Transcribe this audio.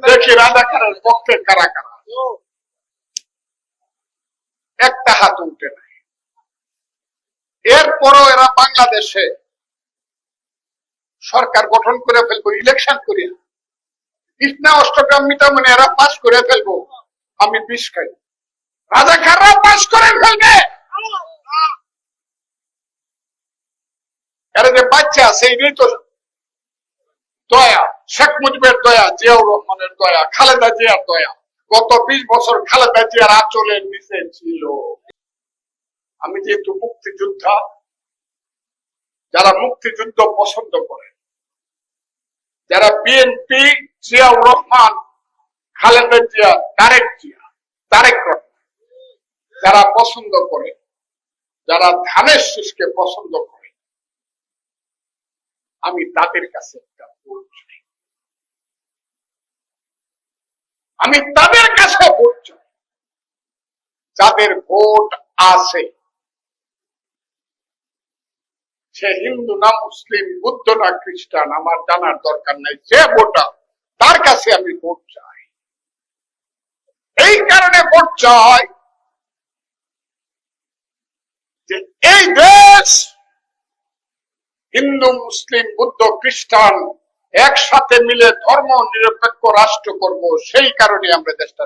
দেখি রাজাকারের পক্ষে কারা কারা, একটা হাত উঠে নাই। এরপরও এরা বাংলাদেশে সরকার গঠন করে ফেলবো, ইলেকশন করিয়া কৃষ্ণা অষ্টগ্রাম মিটামনে এরা পাস করে ফেলবো, আমি বিষ খাই। রাজাকাররা পাস করে ফেলবে। এরা যে বাচ্চা আছে এই তো দয়া, শেখ মুজিবের দয়া, জিয়াউর রহমানের দয়া, খালেদা জিয়ার দয়া। গত 20 বছর খালেদা জিয়ার আঁচলের নিচে ছিল। আমি যেহেতু মুক্তিযোদ্ধা, যারা মুক্তিযুদ্ধ পছন্দ করে, যারা বিএনপি, জিয়াউর রহমান, খালেদা জিয়া, তারেক রহমান যারা পছন্দ করে, যারা ধানের শীষকে পছন্দ করে, আমি তাদের কাছে একটা ভোট চাই। আমি তাদের কাছে ভোট চাই যাদের ভোট আছে। সে হিন্দু না মুসলিম, বুদ্ধ না খ্রিস্টান, আমার জানার দরকার নাই। যে ভোটার তার কাছে আমি ভোট চাই। এই কারণে ভোট চাই যে এই দেশ হিন্দু মুসলিম বুদ্ধ খ্রিস্টান একসাথে মিলে ধর্ম নিরপেক্ষ রাষ্ট্র করব, সেই কারণে আমরা দেশটা